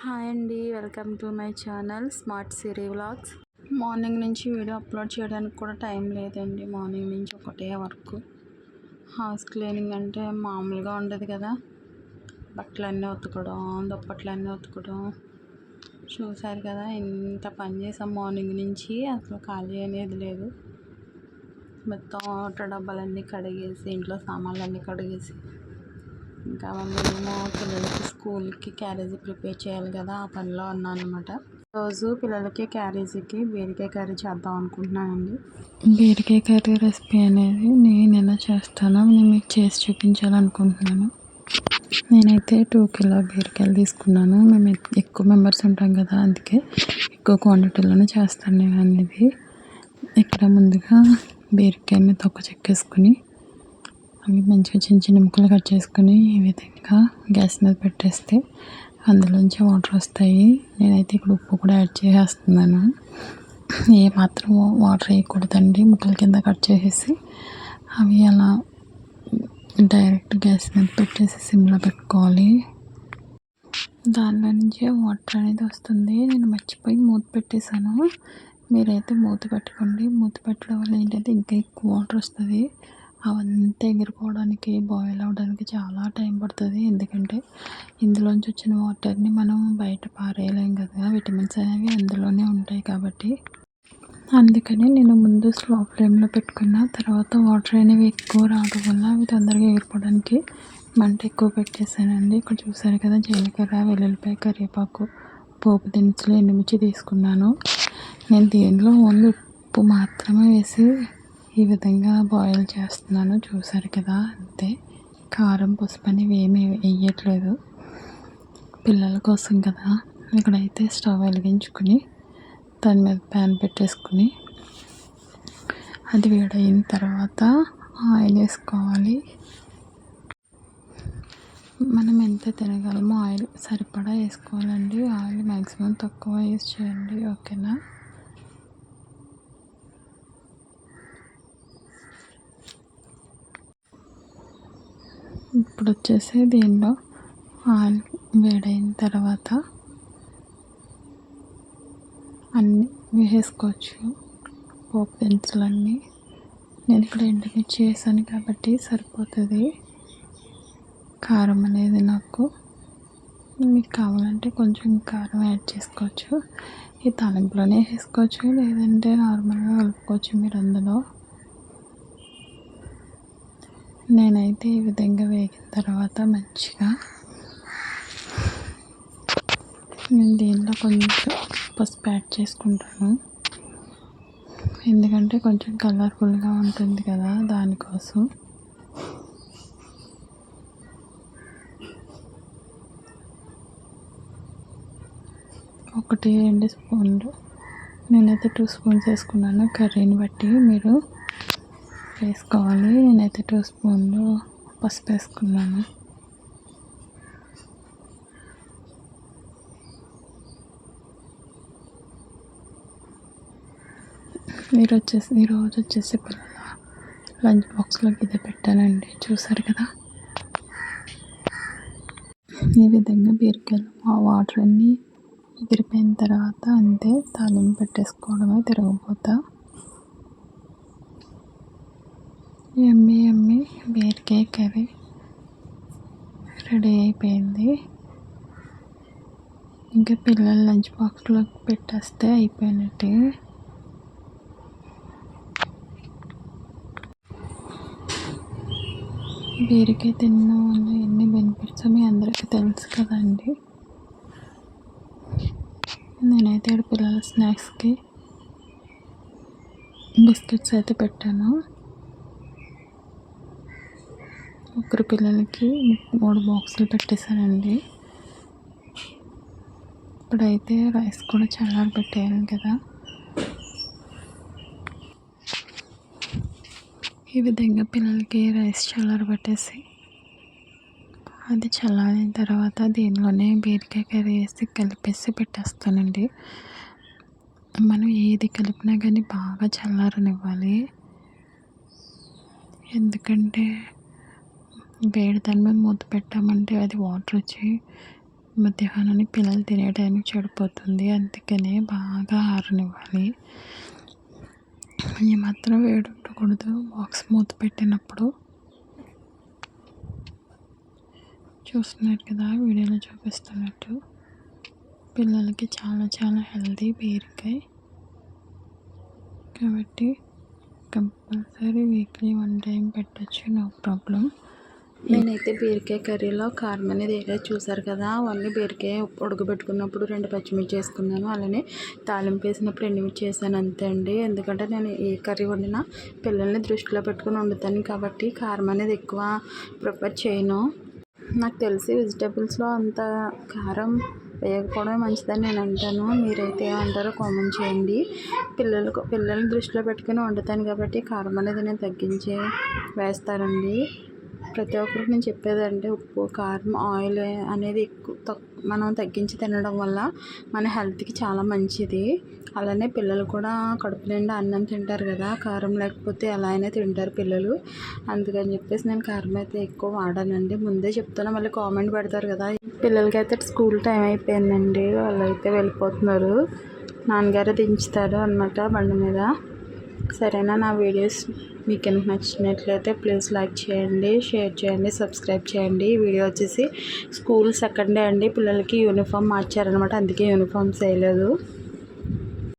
Hi అండి, welcome to my channel smart Siri vlogs. Morning నుంచి video upload చేయడానికి కూడా టైం లేదండి. మార్నింగ్ నుంచి ఒకటే వర్క్. హౌస్ క్లీనింగ్ అంటే మామూలుగా ఉండదు కదా. బట్టలన్నీ ఉతకడం, దుప్పట్లన్నీ ఉతకడం, చూసారు కదా ఇంత పని చేసాం. మార్నింగ్ నుంచి అసలు ఖాళీ అనేది లేదు. మొత్తం డబ్బాలన్నీ కడిగేసి, ఇంట్లో సామాన్లన్నీ కడిగేసి, ఇంకా మేము పిల్లలకి స్కూల్కి క్యారేజీ ప్రిపేర్ చేయాలి కదా, ఆ పనిలో ఉన్నాను అనమాట. రోజు పిల్లలకి క్యారేజీకి బీరకాయ కర్రీ చేద్దాం అనుకుంటున్నానండి. బీరకాయ కర్రీ రెసిపీ అనేది నేను ఎలా చేస్తానో నేను మీకు చేసి చూపించాలనుకుంటున్నాను. నేనైతే 2 కిలో బీరకాయలు తీసుకున్నాను. మేము ఎక్కువ మెంబర్స్ ఉంటాం కదా, అందుకే ఎక్కువ క్వాంటిటీలోనే చేస్తాను నేను అనేది. ఇక్కడ ముందుగా బీరకాయని తొక్క చెక్కేసుకుని అవి మంచిగా చిన్న చిన్న ముక్కలు కట్ చేసుకుని ఈ విధంగా గ్యాస్ మీద పెట్టేస్తే అందులోంచి వాటర్ వస్తాయి. నేనైతే ఇక్కడ ఉప్పు కూడా యాడ్ చేసేస్తున్నాను. ఏ మాత్రం వాటర్ వేయకూడదండి. ముక్కల కింద కట్ చేసేసి అవి అలా డైరెక్ట్ గ్యాస్ మీద పెట్టేసి సిమ్లో పెట్టుకోవాలి. దానిలో నుంచే వాటర్ అనేది వస్తుంది. నేను మర్చిపోయి మూత పెట్టేశాను. మీరైతే మూత పెట్టుకోండి. మూత పెట్టడం వల్ల ఏంటంటే ఇంకా ఎక్కువ వాటర్ వస్తుంది. అవంతా ఎగిరిపోవడానికి, బాయిల్ అవ్వడానికి చాలా టైం పడుతుంది. ఎందుకంటే ఇందులోంచి వచ్చిన వాటర్ని మనం బయట పారేయలేం కదా, విటమిన్స్ అనేవి అందులోనే ఉంటాయి కాబట్టి. అందుకని నేను ముందు స్లో ఫ్లేమ్లో పెట్టుకున్న తర్వాత వాటర్ అనేవి ఎక్కువ రావడం వల్ల అవి తొందరగా ఎగిరిపోవడానికి మంట ఎక్కువ పెట్టేశానండి. ఇక్కడ చూసారు కదా, జీలకర్ర, వెల్లుల్లిపాయ, కరివేపాకు, పోపు దినుసులు, ఎండుమిర్చి తీసుకున్నాను. నేను దీనిలో ఓన్లీ ఉప్పు మాత్రమే వేసి ఈ విధంగా బాయిల్ చేస్తున్నాను. చూసారు కదా, అంతే. కారం, పసుపు అనేవి ఏమీ వేయట్లేదు, పిల్లల కోసం కదా. ఇక్కడైతే స్టవ్ వెలిగించుకుని దాని మీద ప్యాన్ పెట్టేసుకుని అది వేడైన తర్వాత ఆయిల్ వేసుకోవాలి. మనం ఎంత తినగలమో ఆయిల్ సరిపడా వేసుకోవాలండి. ఆయిల్ మ్యాక్సిమం తక్కువ యూజ్ చేయండి, ఓకేనా. ఇప్పుడు వచ్చేసి దీనిలో ఆయిల్ వేడైన తర్వాత అన్నీ వేసుకోవచ్చు, పోపు దినుసులన్నీ. నేను ఇక్కడ ఎండుమిర్చి వేసాను కాబట్టి సరిపోతుంది కారం అనేది నాకు. మీకు కావాలంటే కొంచెం కారం యాడ్ చేసుకోవచ్చు. ఈ తాలింపులోనే వేసుకోవచ్చు, లేదంటే నార్మల్గా కలుపుకోవచ్చు మీరు అందులో. నేనైతే ఈ విధంగా వేగిన తర్వాత మంచిగా నేను దీనిలో కొంచెం పసుపు యాడ్ చేసుకుంటాను. ఎందుకంటే కొంచెం కలర్ఫుల్గా ఉంటుంది కదా, దానికోసం. ఒకటి 2 స్పూన్లు, నేనైతే 2 స్పూన్స్ వేసుకున్నాను. కర్రీని బట్టి మీరు వేసుకోవాలి. నేనైతే 2 స్పూన్లు పసుపు వేసుకున్నాను. ఈరోజు వచ్చేసి పిల్లల లంచ్ బాక్స్లోకి ఇదే పెట్టానండి. చూసారు కదా, ఈ విధంగా బీరకాయలు ఆ వాటర్ అన్నీ ఎగిరిపోయిన తర్వాత అంతే, తాలింపు పెట్టేసుకోవడమే, తిరగబోతా. యమ్మీ యమ్మీ బీరకాయ కర్రీ రెడీ అయిపోయింది. ఇంకా పిల్లల లంచ్ బాక్స్లోకి పెట్టేస్తే అయిపోయినట్టే. బీరకాయ తినడం వల్ల ఎన్ని బెనిఫిట్స్ మీ అందరికీ తెలుసు కదండి. నేనైతే ఇక్కడ పిల్లల స్నాక్స్కి బిస్కెట్స్ అయితే పెట్టాను. ఒకరు పిల్లలకి 3 బాక్సులు పెట్టేశానండి. ఇప్పుడైతే రైస్ కూడా చల్లారి పెట్టేయాలి కదా. ఈ విధంగా పిల్లలకి రైస్ చల్లారి పెట్టేసి అది చల్లారిన తర్వాత దీనిలోనే బీరకాయ కర్రీ వేసి కలిపేసి పెట్టేస్తానండి. మనం ఏది కలిపినా కానీ బాగా చల్లారనివ్వాలి. ఎందుకంటే వేడి దాని మీద మూత పెట్టామంటే అది వాటర్ వచ్చి మధ్యాహ్నాన్ని పిల్లలు తినే టైంకి చెడిపోతుంది. అందుకనే బాగా ఆరనివ్వాలి. ఈ మాత్రం వేడి ఉండకూడదు. బాక్స్ మూత పెట్టినప్పుడు చూస్తున్నారు కదా, వీడియోలో చూపిస్తున్నట్టు పిల్లలకి చాలా చాలా హెల్తీ బీరకాయ. కాబట్టి కంపల్సరీ వీక్లీ 1 టైం పెట్టచ్చు, నో ప్రాబ్లం. నేనైతే బీరకాయ కర్రీలో కారం అనేది వేయలేదు, చూసారు కదా. ఓన్లీ బీరకాయ ఉడకబెట్టుకున్నప్పుడు 2 పచ్చిమిర్చి వేసుకున్నాను, అలానే తాలింపు వేసినప్పుడు ఎండుమిర్చి వేసాను, అంతే అండి. ఎందుకంటే నేను ఏ కర్రీ వండినా పిల్లల్ని దృష్టిలో పెట్టుకుని వండుతాను కాబట్టి కారం అనేది ఎక్కువ ప్రిఫర్ చేయను. నాకు తెలిసి వెజిటేబుల్స్లో అంత కారం వేయకపోవడమే మంచిదని నేను అంటాను. మీరైతే ఏమంటారో కామెంట్ చేయండి. పిల్లల్ని దృష్టిలో పెట్టుకుని వండుతాను కాబట్టి కారం అనేది నేను తగ్గించే వేస్తానండి. ప్రతి ఒక్కరికి నేను చెప్పేదంటే ఉప్పు, కారం, ఆయిల్ అనేది మనం తగ్గించి తినడం వల్ల మన హెల్త్కి చాలా మంచిది. అలానే పిల్లలు కూడా కడుపు నిండా అన్నం తింటారు కదా, కారం లేకపోతే ఎలా అయినా తింటారు పిల్లలు. అందుకని చెప్పేసి నేను కారం అయితే ఎక్కువ వాడానండి. ముందే చెప్తాను, మళ్ళీ కామెంట్ పెడతారు కదా. పిల్లలకి అయితే స్కూల్ టైం అయిపోయిందండి, వాళ్ళు అయితే వెళ్ళిపోతున్నారు. నాన్నగారు దించుతారు అన్నమాట బండి మీద. సరేనా, నా వీడియోస్ మీకు కనుక నచ్చినట్లయితే ప్లీజ్ లైక్ చేయండి, షేర్ చేయండి, సబ్స్క్రైబ్ చేయండి. ఈ వీడియో వచ్చేసి స్కూల్ సెకండ్ డే అండి, పిల్లలకి యూనిఫామ్ మార్చారనమాట, అందుకే యూనిఫామ్స్ వేయలేదు.